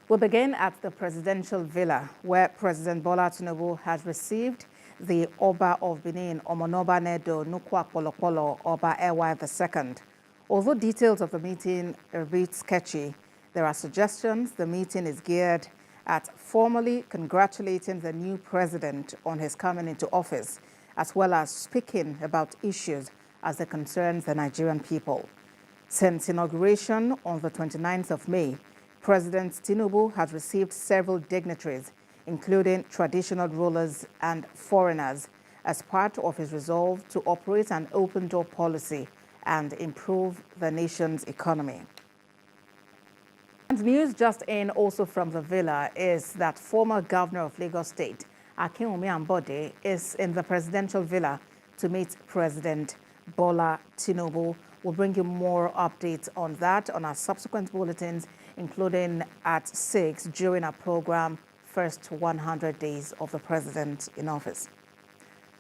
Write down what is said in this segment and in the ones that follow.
We'll begin at the presidential villa, where President Bola Tinubu has received the Oba of Benin, Omon'Oba Nedo Akpolokpolo Oba Ewuare II. Although details of the meeting are a bit sketchy, there are suggestions the meeting is geared at formally congratulating the new president on his coming into office, as well as speaking about issues as they concern the Nigerian people. Since inauguration on the 29th of May, President Tinubu has received several dignitaries, including traditional rulers and foreigners, as part of his resolve to operate an open-door policy and improve the nation's economy. And news just in also from the villa is that former governor of Lagos State, Omon'Oba, is in the presidential villa to meet President Bola Tinubu. We'll bring you more updates on that on our subsequent bulletins, including at 6 during our program, First 100 Days of the President in Office.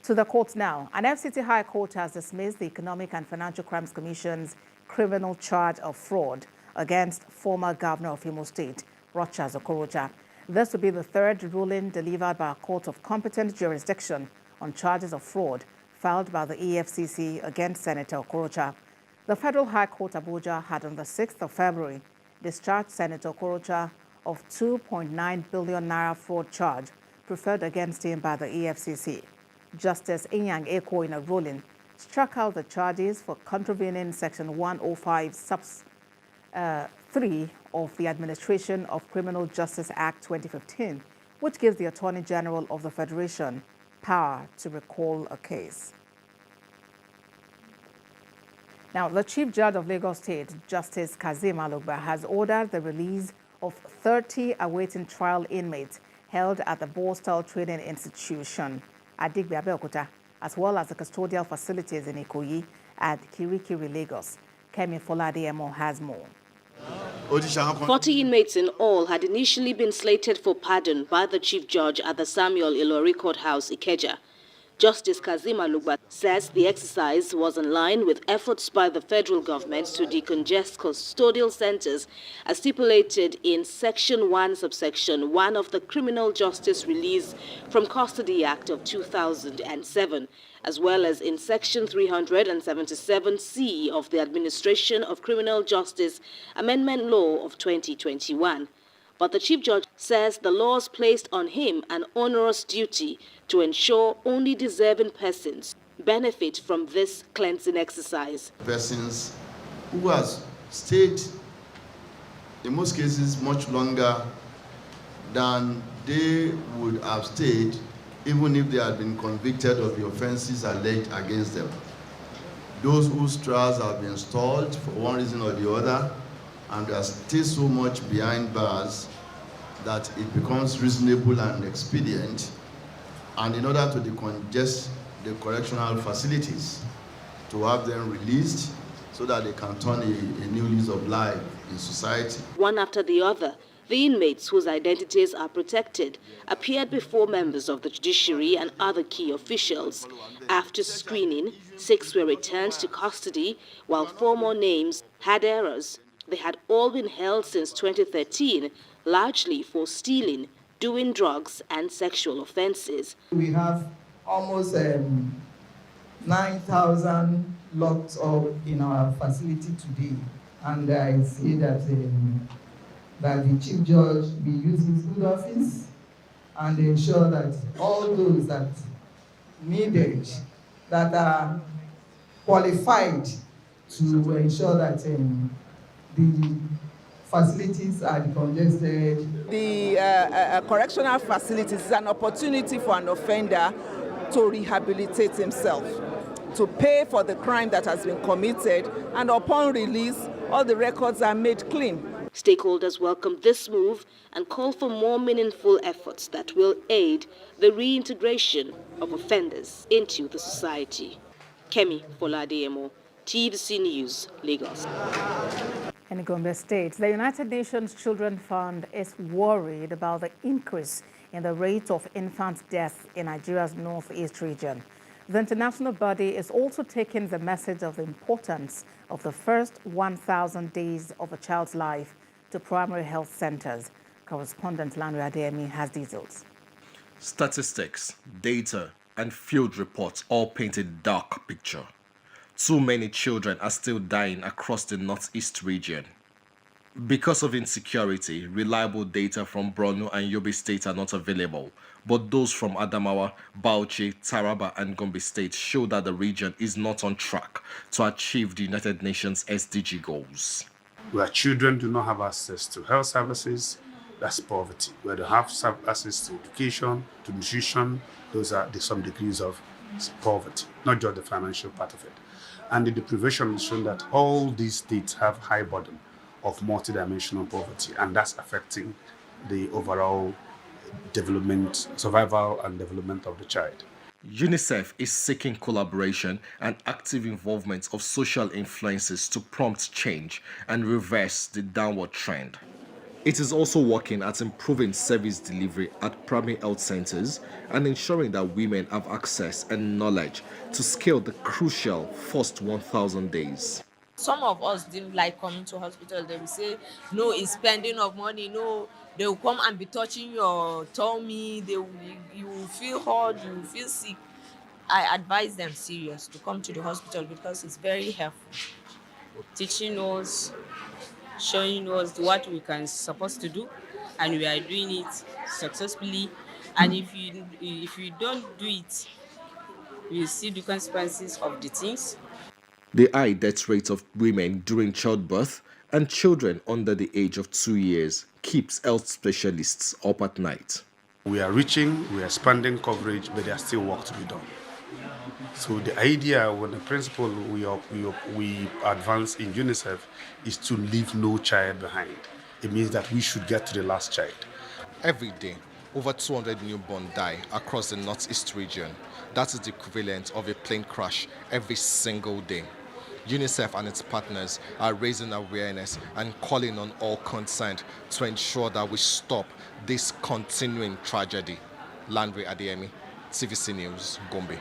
To the court now. An FCT High Court has dismissed the Economic and Financial Crimes Commission's criminal charge of fraud against former governor of Imo State, Rochas Okorocha. This will be the third ruling delivered by a court of competent jurisdiction on charges of fraud filed by the EFCC against Senator Okorocha. The Federal High Court Abuja had on the 6th of February discharged Senator Okorocha of 2.9 billion naira fraud charge preferred against him by the EFCC. Justice Inyang Eko, in a ruling, struck out the charges for contravening Section 105 subs 3 of the Administration of Criminal Justice Act 2015, which gives the Attorney General of the Federation power to recall a case. Now, the Chief Judge of Lagos State, Justice Kazeem Alugba, has ordered the release of 30 awaiting trial inmates held at the Borstal Training Institution at Digbe, Abeokuta, as well as the custodial facilities in Ikoyi and Kirikiri, Lagos. Kemi Foladiemo has more. 40 inmates in all had initially been slated for pardon by the Chief Judge at the Samuel Ilori Courthouse, Ikeja. Justice Kazeem Alugba says the exercise was in line with efforts by the federal government to decongest custodial centers as stipulated in Section 1, subsection 1 of the Criminal Justice Release from Custody Act of 2007, as well as in Section 377C of the Administration of Criminal Justice Amendment Law of 2021. But the Chief Judge says the laws placed on him an onerous duty to ensure only deserving persons benefit from this cleansing exercise. Persons who has stayed, in most cases, much longer than they would have stayed even if they had been convicted of the offenses alleged against them. Those whose trials have been stalled for one reason or the other, and they are still so much behind bars that it becomes reasonable and expedient, and in order to decongest the correctional facilities, to have them released so that they can turn a new lease of life in society. One after the other, the inmates whose identities are protected appeared before members of the judiciary and other key officials. After screening, 6 were returned to custody, while 4 more names had errors. They had all been held since 2013, largely for stealing, doing drugs, and sexual offenses. We have almost 9,000 locked up in our facility today, and I see that the Chief Judge will use his good office and ensure that all those that needed, that are qualified to ensure that the facilities are decongested. The correctional facilities is an opportunity for an offender to rehabilitate himself, to pay for the crime that has been committed, and upon release, all the records are made clean. Stakeholders welcome this move and call for more meaningful efforts that will aid the reintegration of offenders into the society. Kemi Foladiemo, TVC News, Lagos. In Gombe State, the United Nations Children Fund is worried about the increase in the rate of infant death in Nigeria's northeast region. The international body is also taking the message of the importance of the first 1,000 days of a child's life to primary health centers. Correspondent Ewuare Adeyemi has details. Statistics, data, and field reports all paint a dark picture. Too many children are still dying across the northeast region. Because of insecurity, reliable data from Borno and Yobe State are not available, but those from Adamawa, Bauchi, Taraba, and Gombe State show that the region is not on track to achieve the United Nations SDG goals. Where children do not have access to health services, that's poverty. Where they have access to education, to nutrition, those are some degrees of poverty, not just the financial part of it. And the deprivation has shown that all these states have high burden of multidimensional poverty, and that's affecting the overall development, survival and development of the child. UNICEF is seeking collaboration and active involvement of social influences to prompt change and reverse the downward trend. It is also working at improving service delivery at primary health centers and ensuring that women have access and knowledge to scale the crucial first 1,000 days. Some of us didn't like coming to hospital. They will say, no, it's spending of money. No, they will come and be touching your tummy. You will feel hot, you will feel sick. I advise them serious to come to the hospital because it's very helpful. Teaching us, showing us what we can supposed to do, and we are doing it successfully. And if you don't do it, you see the consequences of the things. The high death rate of women during childbirth and children under the age of 2 years keeps health specialists up at night. We are reaching, we are expanding coverage, but there's still work to be done. So the idea, when the principle we advance in UNICEF is to leave no child behind. It means that we should get to the last child. Every day, over 200 newborns die across the northeast region. That is the equivalent of a plane crash every single day. UNICEF and its partners are raising awareness and calling on all concerned to ensure that we stop this continuing tragedy. Ewuare Adeyemi, TVC News, Gombe.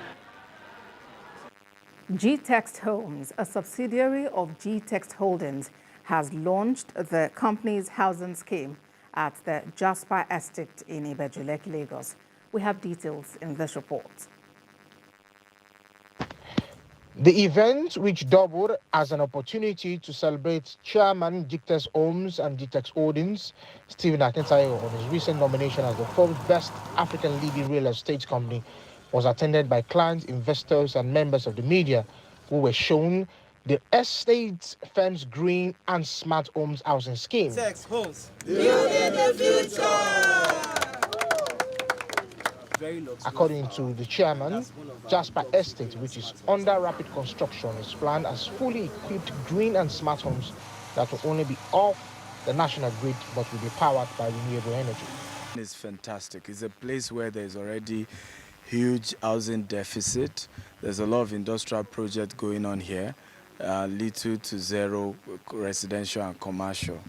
G-Text Homes, a subsidiary of G-Text Holdings, has launched the company's housing scheme at the Jasper Estate in Ibeju-Lekki, Lagos. We have details in this report. The event, which doubled as an opportunity to celebrate Chairman G-Text Homes and G-Text Holdings, Stephen Akintayo, on his recent nomination as the fourth best African leading real estate company, was attended by clients, investors, and members of the media who were shown the estate firm's green and smart homes housing scheme. G-Text Homes, building the future. According to the chairman, Jasper Estate, which is under rapid construction, is planned as fully equipped green and smart homes that will only be off the national grid but will be powered by renewable energy. It's fantastic. It's a place where there's already huge housing deficit. There's a lot of industrial projects going on here, little to zero residential and commercial.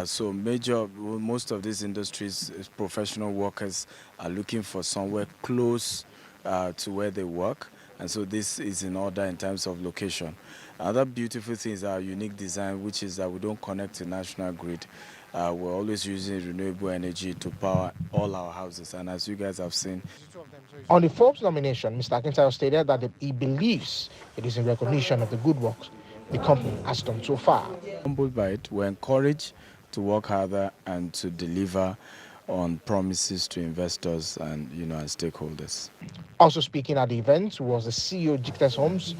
So most of these industries, professional workers are looking for somewhere close to where they work. And so this is in order in terms of location. Another beautiful thing is our unique design, which is that we don't connect to national grid. We're always using renewable energy to power all our houses. And as you guys have seen. On the Forbes nomination, Mr. Akintayo stated that he believes it is in recognition of the good work the company has done so far. Humbled by it, we're encouraged to work harder and to deliver on promises to investors and and stakeholders. Also speaking at the event was the CEO of G-Text Homes,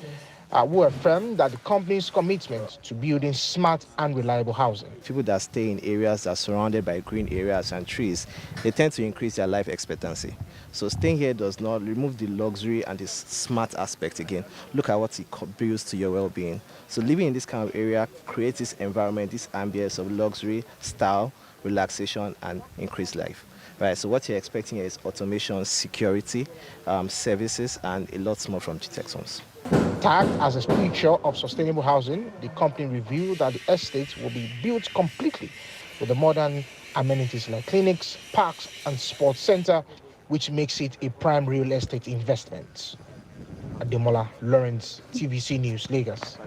who affirmed that the company's commitment to building smart and reliable housing. People that stay in areas that are surrounded by green areas and trees, they tend to increase their life expectancy. So staying here does not remove the luxury and the smart aspect again. Look at what it builds to your well-being. So living in this kind of area creates this environment, this ambience of luxury, style, relaxation, and increased life. Right, so what you're expecting here is automation, security, services, and a lot more from G-Text Homes. Tagged as a picture of sustainable housing, the company revealed that the estate will be built completely with the modern amenities like clinics, parks, and sports center, which makes it a prime real estate investment. Ademola Lawrence, TVC News, Lagos.